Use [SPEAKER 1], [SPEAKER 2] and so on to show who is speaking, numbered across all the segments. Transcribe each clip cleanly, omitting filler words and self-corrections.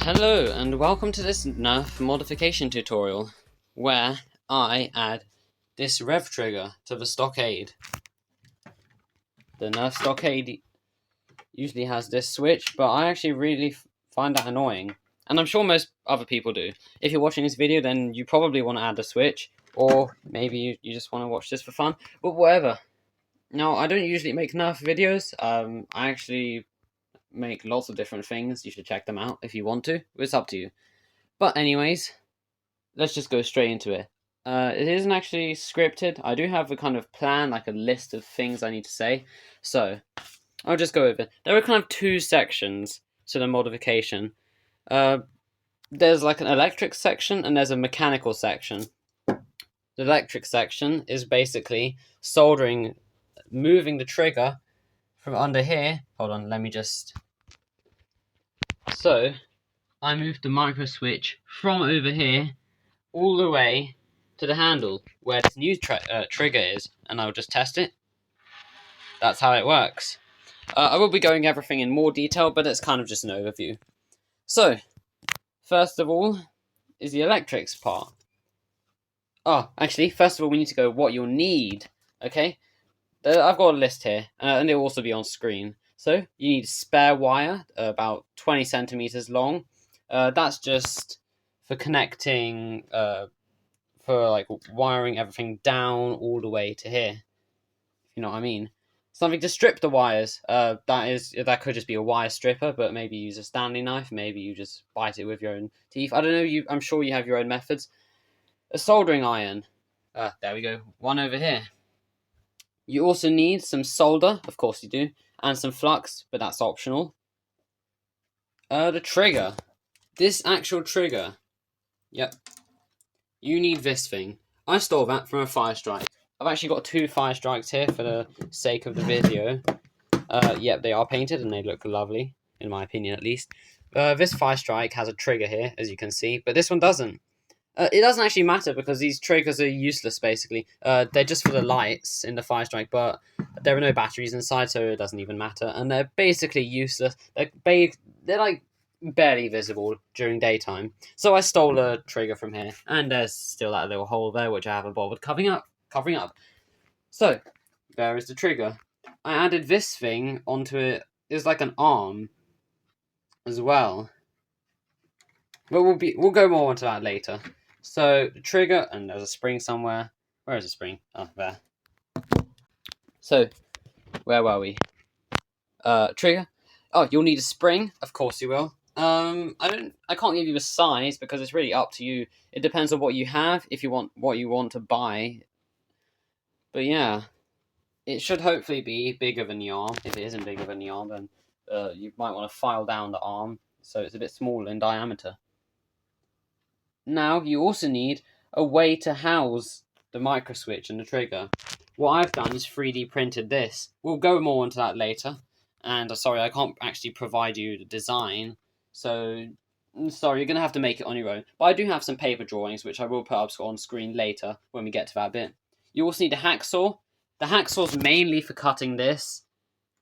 [SPEAKER 1] Hello and welcome to this Nerf modification tutorial where I add this rev trigger to the Stockade. The Nerf Stockade usually has this switch, but I actually really find that annoying, and I'm sure most other people do. If you're watching this video, then you probably want to add the switch, or maybe you just want to watch this for fun, but whatever. Now, I don't usually make Nerf videos. I actually make lots of different things. You should check them out if you want to. It's up to you. But anyways, let's just go straight into it. It isn't actually scripted. I do have a kind of plan, like a list of things I need to say. So, I'll just go over. There are kind of two sections to the modification. There's like an electric section and there's a mechanical section. The electric section is basically soldering, moving the trigger from under here. Hold on, let me just... So, I moved the micro switch from over here all the way to the handle where this new trigger is, and I'll just test it. That's how it works. I will be going everything in more detail, but it's kind of just an overview. So, first of all is the electrics part. Oh, actually, first of all we need to go what you'll need, okay? I've got a list here, and it'll also be on screen. So, you need a spare wire, about 20 centimeters long. That's just for connecting, for like wiring everything down all the way to here. If you know what I mean. Something to strip the wires. That could just be a wire stripper, but maybe use a Stanley knife. Maybe you just bite it with your own teeth. I don't know. I'm sure you have your own methods. A soldering iron. There we go. One over here. You also need some solder, of course you do, and some flux, but that's optional. The trigger. This actual trigger. Yep. You need this thing. I stole that from a Fire Strike. I've actually got two Fire Strikes here for the sake of the video. Yep, they are painted and they look lovely, in my opinion at least. This Fire Strike has a trigger here, as you can see, but this one doesn't. It doesn't actually matter because these triggers are useless, basically. They're just for the lights in the Fire Strike, but there are no batteries inside, so it doesn't even matter. And they're basically useless. They're like barely visible during daytime. So I stole a trigger from here, and there's still that little hole there, which I haven't bothered covering up. So, there is the trigger. I added this thing onto it. It's like an arm as well. But we'll go more into that later. So, the trigger, and there's a spring somewhere. Where is the spring? Oh, there. So, where were we? Trigger. Oh, you'll need a spring. Of course you will. I can't give you a size because it's really up to you. It depends on what you have, if you want what you want to buy. But yeah, it should hopefully be bigger than the arm. If it isn't bigger than the arm, then you might want to file down the arm so it's a bit smaller in diameter. Now, you also need a way to house the micro switch and the trigger. What I've done is 3D printed this. We'll go more into that later. And sorry, I can't actually provide you the design. So, sorry, you're going to have to make it on your own. But I do have some paper drawings, which I will put up on screen later when we get to that bit. You also need a hacksaw. The hacksaw's mainly for cutting this.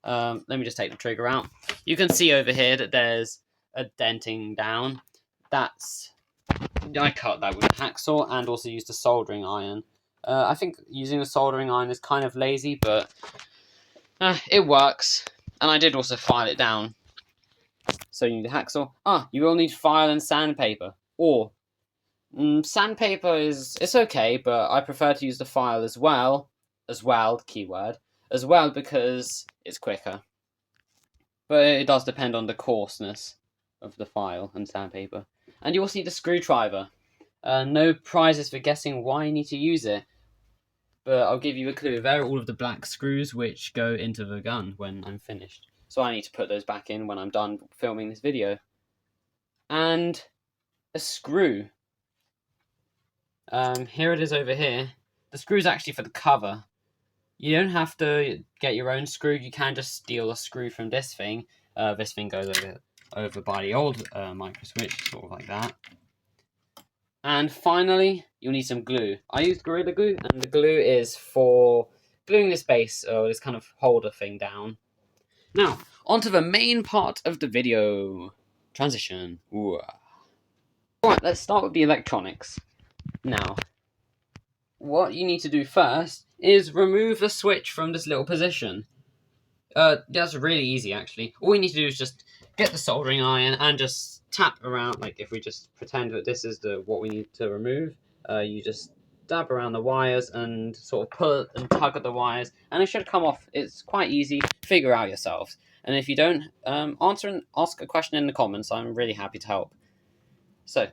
[SPEAKER 1] Let me just take the trigger out. You can see over here that there's a denting down. I cut that with a hacksaw and also used a soldering iron. I think using a soldering iron is kind of lazy, but it works. And I did also file it down. So you need a hacksaw. You will need file and sandpaper. Or sandpaper it's okay, but I prefer to use the file as well, keyword, as well, because it's quicker. But it does depend on the coarseness of the file and sandpaper. And you also need a screwdriver. No prizes for guessing why you need to use it, but I'll give you a clue. There are all of the black screws which go into the gun when I'm finished. So I need to put those back in when I'm done filming this video. And a screw. Here it is over here. The screw's actually for the cover. You don't have to get your own screw. You can just steal a screw from this thing. This thing goes over by the old micro switch, sort of like that. And finally, you'll need some glue. I used Gorilla Glue, and the glue is for gluing this base, or this kind of holder thing down. Now, onto the main part of the video. Transition. Alright, let's start with the electronics. Now, what you need to do first is remove the switch from this little position. That's really easy, actually. All you need to do is just get the soldering iron and just tap around. Like, if we just pretend that this is what we need to remove, you just dab around the wires and sort of pull and tug at the wires, and it should come off. It's quite easy. Figure out yourselves. And if you don't, ask a question in the comments. I'm really happy to help. So,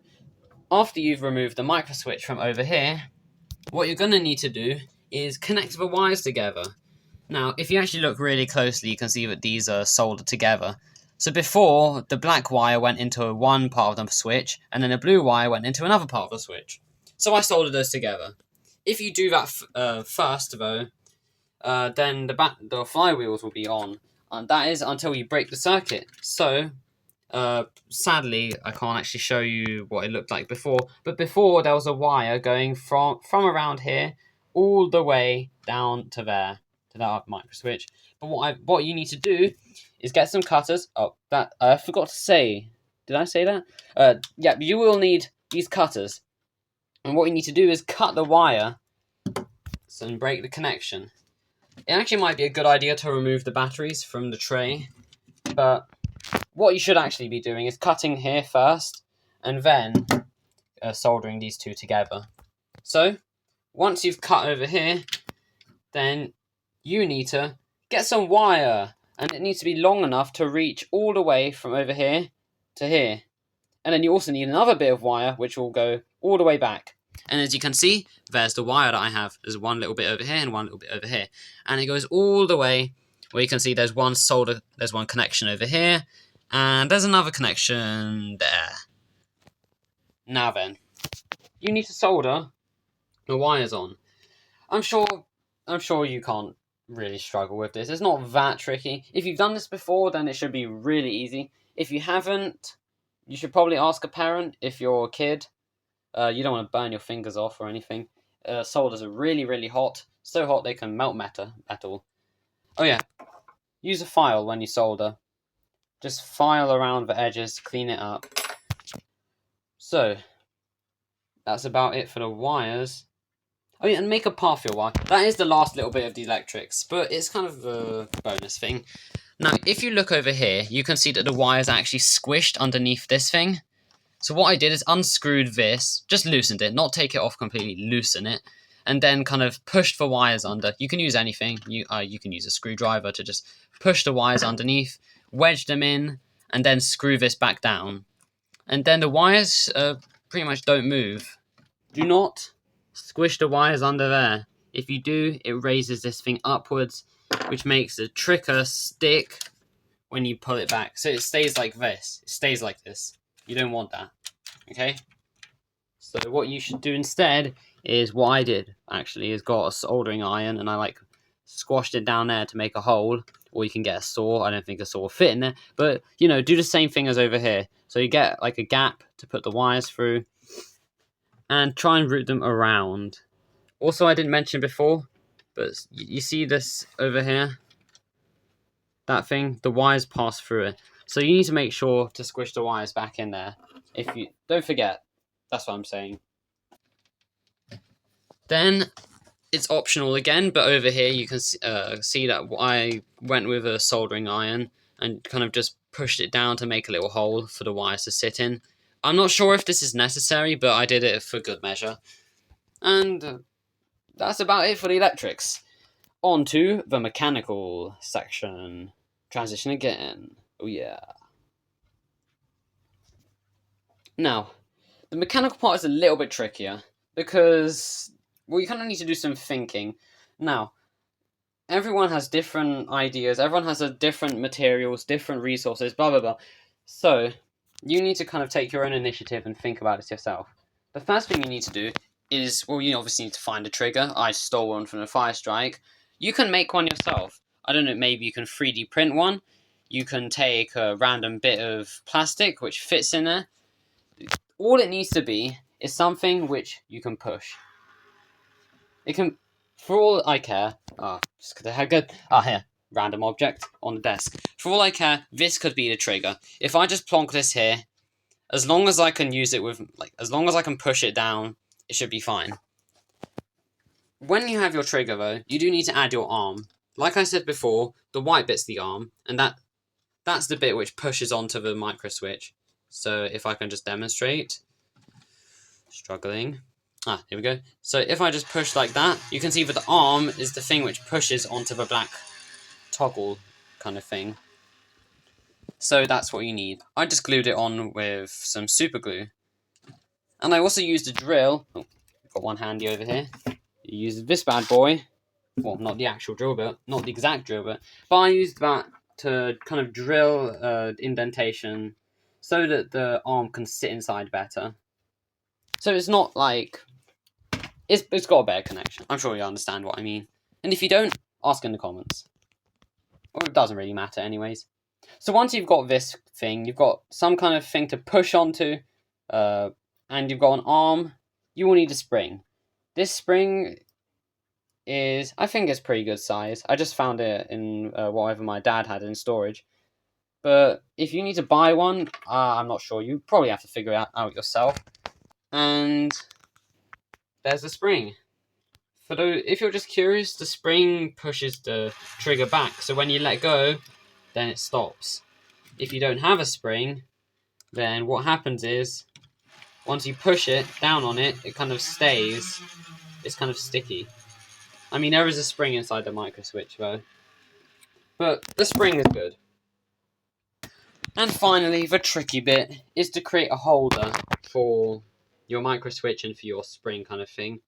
[SPEAKER 1] after you've removed the micro switch from over here, what you're going to need to do is connect the wires together. Now, if you actually look really closely, you can see that these are soldered together. So before, the black wire went into one part of the switch, and then the blue wire went into another part of the switch. So I soldered those together. If you do that first, though, then the flywheels will be on, and that is until you break the circuit. So, sadly, I can't actually show you what it looked like before, but before there was a wire going from around here all the way down to there, to that micro switch. But what you need to do is get some cutters. Oh, that I forgot to say. Did I say that? Yeah, you will need these cutters, and what you need to do is cut the wire and break the connection. It actually might be a good idea to remove the batteries from the tray, but what you should actually be doing is cutting here first, and then soldering these two together. So, once you've cut over here, then you need to get some wire, and it needs to be long enough to reach all the way from over here to here. And then you also need another bit of wire, which will go all the way back. And as you can see, there's the wire that I have. There's one little bit over here and one little bit over here. And it goes all the way, where you can see there's one connection over here, and there's another connection there. Now then, you need to solder the wires on. I'm sure you can't really struggle with this. It's not that tricky. If you've done this before, then it should be really easy. If you haven't, you should probably ask a parent. If you're a kid, you don't want to burn your fingers off or anything. Solders are really, really hot. So hot they can melt metal. Oh yeah, use a file when you solder. Just file around the edges, clean it up. So, that's about it for the wires. Oh yeah, and make a path for your wire. That is the last little bit of the electrics, but it's kind of a bonus thing. Now, if you look over here, you can see that the wires are actually squished underneath this thing. So what I did is unscrewed this, just loosened it, not take it off completely, loosen it, and then kind of pushed the wires under. You can use anything. You can use a screwdriver to just push the wires underneath, wedge them in, and then screw this back down. And then the wires pretty much don't move. Do not squish the wires under there. If you do, it raises this thing upwards, which makes the trigger stick when you pull it back. So it stays like this. It stays like this. You don't want that. Okay? So what you should do instead is what I did, actually, is got a soldering iron, and I squashed it down there to make a hole. Or you can get a saw. I don't think a saw will fit in there. But, do the same thing as over here. So you get a gap to put the wires through, and try and route them around. Also, I didn't mention before, but you see this over here? That thing? The wires pass through it. So you need to make sure to squish the wires back in there. Don't forget. That's what I'm saying. Then, it's optional again, but over here you can see that I went with a soldering iron and kind of just pushed it down to make a little hole for the wires to sit in. I'm not sure if this is necessary, but I did it for good measure. And that's about it for the electrics. On to the mechanical section. Transition again. Oh yeah. Now, the mechanical part is a little bit trickier, because, well, you kind of need to do some thinking. Now, everyone has different ideas, everyone has different materials, different resources, blah blah blah. So, you need to kind of take your own initiative and think about it yourself. The first thing you need to do is, well, you obviously need to find a trigger. I stole one from the Fire Strike. You can make one yourself. I don't know, maybe you can 3D print one. You can take a random bit of plastic which fits in there. All it needs to be is something which you can push. It can, for all I care, just because how good, here. random object on the desk. For all I care, this could be the trigger. If I just plonk this here, as long as I can use it with, as long as I can push it down, it should be fine. When you have your trigger though, you do need to add your arm. Like I said before, the white bit's the arm, and that's the bit which pushes onto the micro switch. So if I can just demonstrate, struggling. Here we go. So if I just push like that, you can see that the arm is the thing which pushes onto the black toggle kind of thing. So that's what you need. I just glued it on with some super glue. And I also used a drill. Oh, got one handy over here. You use this bad boy. Well, not the actual drill bit, not the exact drill bit, but I used that to kind of drill indentation so that the arm can sit inside better. So it's not like... It's got a better connection. I'm sure you understand what I mean. And if you don't, ask in the comments. Or it doesn't really matter anyways. So once you've got this thing, you've got some kind of thing to push onto, and you've got an arm, you will need a spring. This spring is, I think it's pretty good size. I just found it in whatever my dad had in storage. But if you need to buy one, I'm not sure. You probably have to figure it out yourself. And there's the spring. If you're just curious, the spring pushes the trigger back. So when you let go, then it stops. If you don't have a spring, then what happens is, once you push it down on it, it kind of stays. It's kind of sticky. I mean, there is a spring inside the micro switch though. But the spring is good. And finally, the tricky bit is to create a holder for your micro switch and for your spring kind of thing.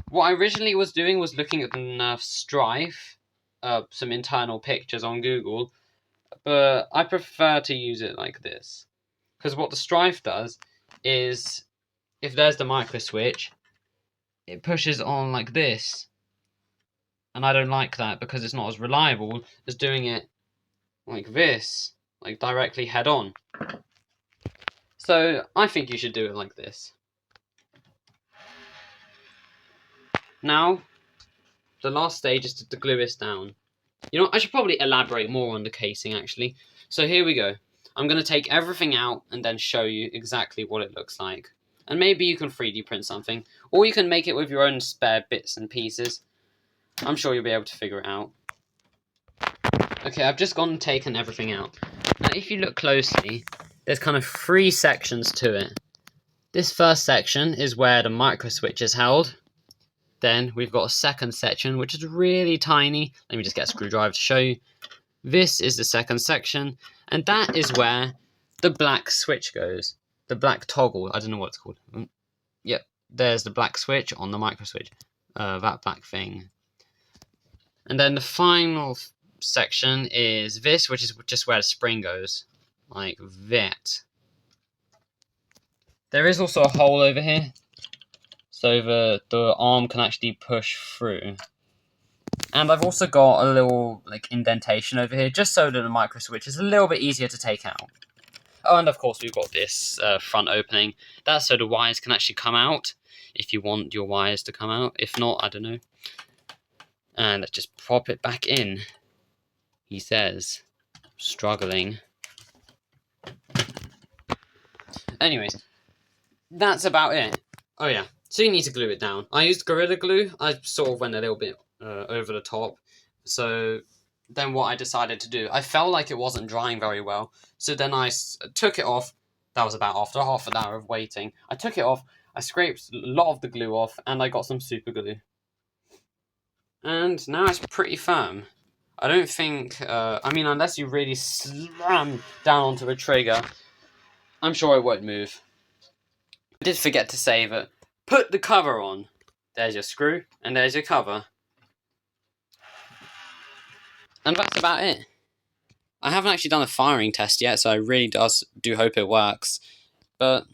[SPEAKER 1] What I originally was doing was looking at the Nerf Stryfe, some internal pictures on Google, but I prefer to use it like this. Because what the Stryfe does is, if there's the micro switch, it pushes on like this. And I don't like that because it's not as reliable as doing it like this, like directly head on. So I think you should do it like this. Now, the last stage is to glue this down. You know, I should probably elaborate more on the casing actually. So here we go. I'm going to take everything out and then show you exactly what it looks like. And maybe you can 3D print something, or you can make it with your own spare bits and pieces. I'm sure you'll be able to figure it out. Okay, I've just gone and taken everything out. Now, if you look closely, there's kind of 3 sections to it. This first section is where the micro switch is held. Then we've got a second section, which is really tiny. Let me just get a screwdriver to show you. This is the second section, and that is where the black switch goes. The black toggle, I don't know what it's called. Yep, there's the black switch on the micro switch. That black thing. And then the final section is this, which is just where the spring goes. Like that. There is also a hole over here, so the arm can actually push through. And I've also got a little indentation over here, just so that the micro switch is a little bit easier to take out. Oh, and of course we've got this front opening. That's so the wires can actually come out, if you want your wires to come out. If not, I don't know. And let's just pop it back in. He says, struggling. Anyways, that's about it. Oh yeah, so you need to glue it down. I used Gorilla Glue. I sort of went a little bit over the top. So then what I decided to do, I felt like it wasn't drying very well. So then I took it off. That was about after half an hour of waiting. I took it off. I scraped a lot of the glue off, and I got some super glue. And now it's pretty firm. I don't think, I mean, unless you really slam down onto the trigger, I'm sure it won't move. I did forget to say that, put the cover on. There's your screw, and there's your cover. And that's about it. I haven't actually done a firing test yet, so I really do hope it works. But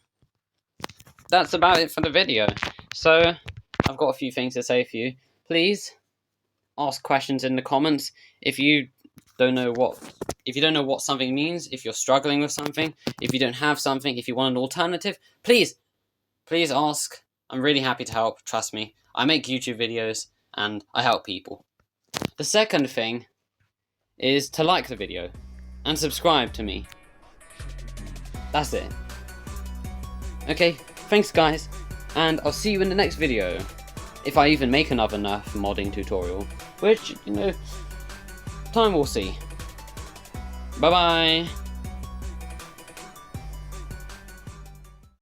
[SPEAKER 1] that's about it for the video. So, I've got a few things to say for you. Please ask questions in the comments if you don't know what something means, if you're struggling with something, if you don't have something, if you want an alternative, please ask. I'm really happy to help, trust me. I make YouTube videos and I help people. The second thing is to like the video and subscribe to me. That's it. Okay, thanks guys, and I'll see you in the next video. If I even make another Nerf modding tutorial, which, you know, time will see. Bye bye!